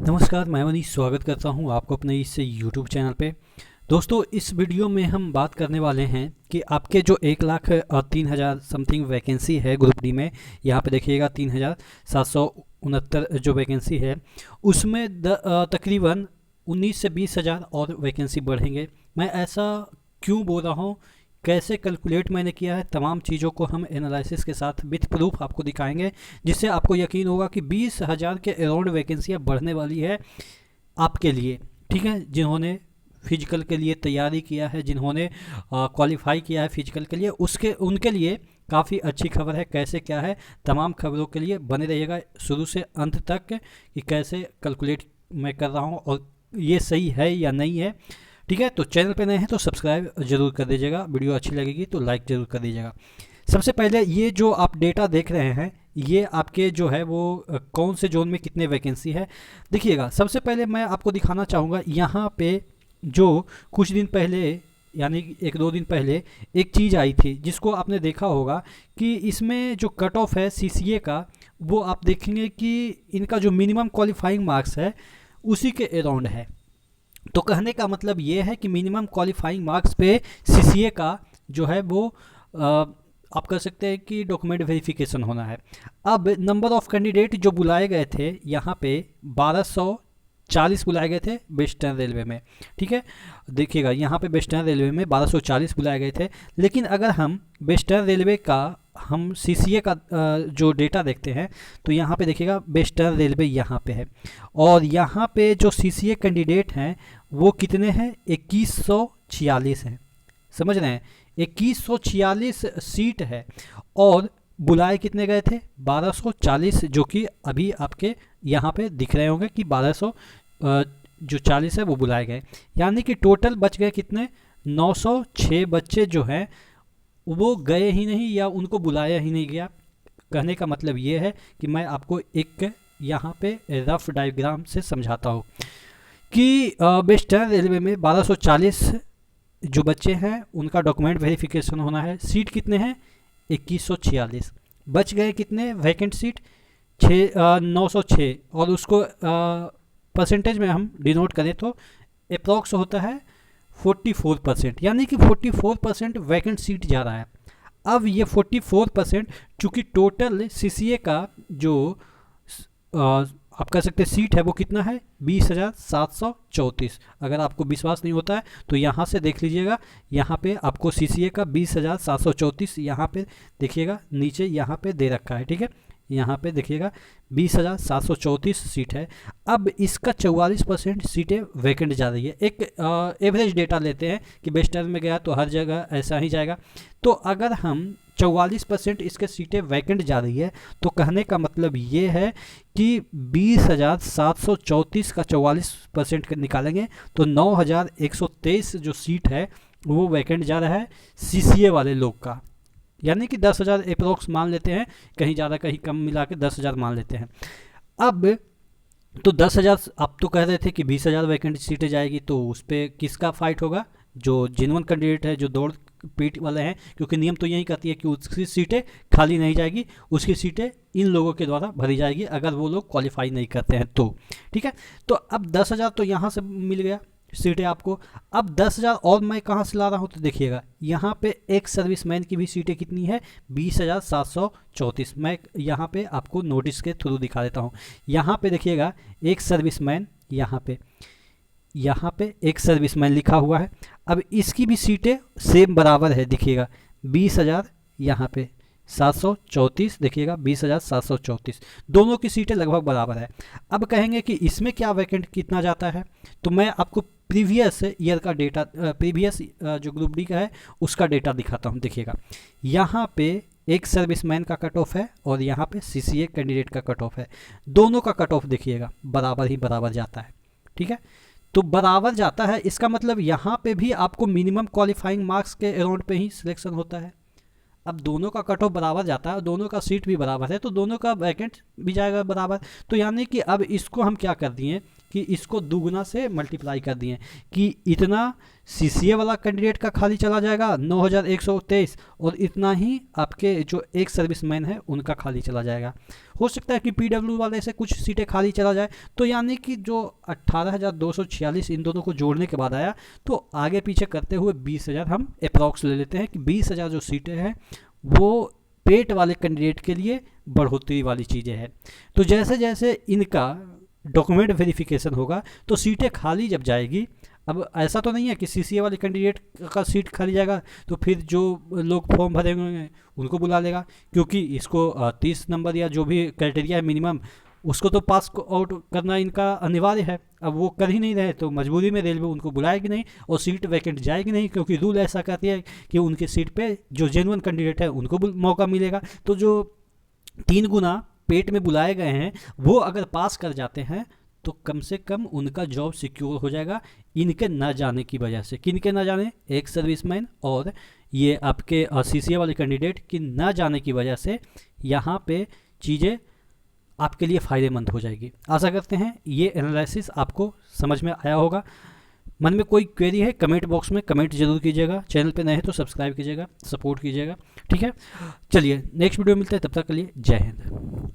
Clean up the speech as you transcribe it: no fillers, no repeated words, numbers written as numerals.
नमस्कार, मैं मनीष स्वागत करता हूं आपको अपने इस यूट्यूब चैनल पे। दोस्तों, इस वीडियो में हम बात करने वाले हैं कि आपके जो 1,03,000 समथिंग वैकेंसी है ग्रुप डी में, यहाँ पे देखिएगा 3,769 जो वैकेंसी है उसमें तकरीबन 19 से 20,000 और वैकेंसी बढ़ेंगे। मैं ऐसा क्यों बोल रहा हूँ, कैसे कैलकुलेट मैंने किया है, तमाम चीज़ों को हम एनालिसिस के साथ विथ प्रूफ आपको दिखाएंगे, जिससे आपको यकीन होगा कि 20,000 के अराउंड वैकेंसियाँ बढ़ने वाली है आपके लिए। ठीक है, जिन्होंने फिजिकल के लिए तैयारी किया है, जिन्होंने क्वालिफाई किया है फिजिकल के लिए, उसके उनके लिए काफ़ी अच्छी खबर है। कैसे क्या है, तमाम खबरों के लिए बने रहिएगा शुरू से अंत तक कि कैसे कैलकुलेट मैं कर रहा हूँ और ये सही है या नहीं है। ठीक है, तो चैनल पे नए हैं तो सब्सक्राइब जरूर कर दीजिएगा, वीडियो अच्छी लगेगी तो लाइक जरूर कर दीजिएगा। सबसे पहले ये जो आप डेटा देख रहे हैं, ये आपके जो है वो कौन से जोन में कितने वैकेंसी है देखिएगा। सबसे पहले मैं आपको दिखाना चाहूँगा यहाँ पे जो कुछ दिन पहले यानी 1-2 दिन पहले एक चीज़ आई थी जिसको आपने देखा होगा कि इसमें जो कट ऑफ है सीसीए का, वो आप देखेंगे कि इनका जो मिनिमम क्वालिफाइंग मार्क्स है उसी के अराउंड है। तो कहने का मतलब ये है कि मिनिमम क्वालिफाइंग मार्क्स पे सीसीए का जो है वो आप कह सकते हैं कि डॉक्यूमेंट वेरिफिकेशन होना है। अब नंबर ऑफ कैंडिडेट जो बुलाए गए थे यहाँ पे 1240 बुलाए गए थे वेस्टर्न रेलवे में। ठीक है, देखिएगा यहाँ पे वेस्टर्न रेलवे में 1240 बुलाए गए थे। लेकिन अगर हम वेस्टर्न रेलवे का हम सीसीए का जो डेटा देखते हैं तो यहाँ पे देखिएगा वेस्टर्न रेलवे यहाँ पे है और यहाँ पे जो सीसीए कैंडिडेट हैं वो कितने हैं, 2146 हैं। समझ रहे हैं, 2146 सीट है और बुलाए कितने गए थे, 1240, जो कि अभी आपके यहाँ पे दिख रहे होंगे कि 1200 जो 40 है वो बुलाए गए। यानी कि टोटल बच गए कितने, 906 बच्चे जो हैं वो गए ही नहीं या उनको बुलाया ही नहीं गया। कहने का मतलब ये है कि मैं आपको एक यहाँ पे रफ डायग्राम से समझाता हूँ कि वेस्टर्न रेलवे में 1240 जो बच्चे हैं उनका डॉक्यूमेंट वेरिफिकेशन होना है। सीट कितने हैं, 2146। बच गए कितने वैकेंट सीट, 906, और उसको परसेंटेज में हम डिनोट करें तो अप्रॉक्स होता है 44%, यानी कि 44% वैकेंट सीट जा रहा है। अब ये 44% चूँकि टोटल सीसीए का जो आप कह सकते हैं सीट है वो कितना है, 20,734। अगर आपको विश्वास नहीं होता है तो यहाँ से देख लीजिएगा, यहाँ पे आपको सीसीए का 20,734 यहाँ पे देखिएगा, नीचे यहाँ पे दे रखा है। ठीक है, यहाँ पे देखिएगा 20,734 सीट है। अब इसका 44% सीटें वैकेंट जा रही है। एक एवरेज डेटा लेते हैं कि वेस्टर्न में गया तो हर जगह ऐसा ही जाएगा। तो अगर हम 44% इसके सीटें वैकेंट जा रही है तो कहने का मतलब ये है कि 20,734 का 44% निकालेंगे तो 9,123 जो सीट है वो वैकेंट जा रहा है सीसीए वाले लोग का। यानी कि 10,000 अप्रोक्स मान लेते हैं, कहीं ज़्यादा कहीं कम मिला के 10,000 मान लेते हैं। अब तो 10,000, आप तो कह रहे थे कि 20,000 वैकेंट सीटें जाएगी, तो उस पर किसका फाइट होगा, जो जेन्युइन कैंडिडेट है, जो दौड़ पीट वाले हैं, क्योंकि नियम तो यही कहती है कि उसकी सीटें खाली नहीं जाएगी, उसकी सीटें इन लोगों के द्वारा भरी जाएगी अगर वो लोग क्वालिफाई नहीं करते हैं तो। ठीक है, तो अब 10,000 तो यहाँ से मिल गया सीटें आपको। अब 10,000 और मैं कहाँ से ला रहा हूँ तो देखिएगा, यहाँ पे एक सर्विसमैन की भी सीटें कितनी है, 20,734। मैं यहाँ पे आपको नोटिस के थ्रू दिखा देता हूँ। यहाँ पे देखिएगा एक सर्विसमैन, यहाँ पे एक सर्विसमैन लिखा हुआ है। अब इसकी भी सीटें सेम बराबर है, देखिएगा 20,000, यहाँ पे 734, देखिएगा 20,734, दोनों की सीटें लगभग बराबर है। अब कहेंगे कि इसमें क्या वैकेंट कितना जाता है, तो मैं आपको प्रीवियस ईयर का डेटा, प्रीवियस जो ग्रुप डी का है उसका डेटा दिखाता हूँ। देखिएगा यहाँ पे एक सर्विसमैन का कट ऑफ है और यहाँ पे सीसीए कैंडिडेट का कट ऑफ है। दोनों का कट ऑफ देखिएगा बराबर ही बराबर जाता है। ठीक है, तो बराबर जाता है, इसका मतलब यहाँ पे भी आपको मिनिमम क्वालिफाइंग मार्क्स के अराउंड पे ही सिलेक्शन होता है। अब दोनों का कट ऑफ बराबर जाता है, दोनों का सीट भी बराबर है, तो दोनों का वैकेंट भी जाएगा बराबर। तो यानी कि अब इसको हम क्या कर दिए कि इसको दुगना से मल्टीप्लाई कर दिए कि इतना सीसीए वाला कैंडिडेट का खाली चला जाएगा 9123 और इतना ही आपके जो एक सर्विसमैन है उनका खाली चला जाएगा। हो सकता है कि पीडब्ल्यू वाले से कुछ सीटें खाली चला जाए, तो यानी कि जो 18,246 इन दोनों को जोड़ने के बाद आया, तो आगे पीछे करते हुए 20,000 हम अप्रॉक्स ले लेते हैं कि 20,000 जो सीटें हैं वो पेट वाले कैंडिडेट के लिए बढ़ोतरी वाली चीज़ें हैं। तो जैसे जैसे इनका डॉक्यूमेंट वेरिफिकेशन होगा तो सीटें खाली जब जाएगी, अब ऐसा तो नहीं है कि सीसीए वाले कैंडिडेट का सीट खाली जाएगा तो फिर जो लोग फॉर्म भरेंगे उनको बुला लेगा, क्योंकि इसको 30 नंबर या जो भी क्राइटेरिया है मिनिमम उसको तो पास आउट करना इनका अनिवार्य है। अब वो कर ही नहीं रहे तो मजबूरी में रेलवे उनको बुलाएगी नहीं और सीट वैकेंट जाएगी नहीं, क्योंकि रूल ऐसा कहती है कि उनकी सीट पे जो जेन्युइन कैंडिडेट है उनको मौका मिलेगा। तो जो 3 गुना पेट में बुलाए गए हैं वो अगर पास कर जाते हैं तो कम से कम उनका जॉब सिक्योर हो जाएगा इनके न जाने की वजह से। किनके न जाने? एक सर्विसमैन और ये आपके सीसीए वाले कैंडिडेट की न जाने की वजह से यहाँ पे चीज़ें आपके लिए फ़ायदेमंद हो जाएगी। आशा करते हैं ये एनालिसिस आपको समझ में आया होगा। मन में कोई क्वेरी है कमेंट बॉक्स में कमेंट जरूर कीजिएगा। चैनल पे नए हैं तो सब्सक्राइब कीजिएगा, सपोर्ट कीजिएगा। ठीक है, चलिए नेक्स्ट वीडियो मिलते हैं, तब तक के लिए जय हिंद।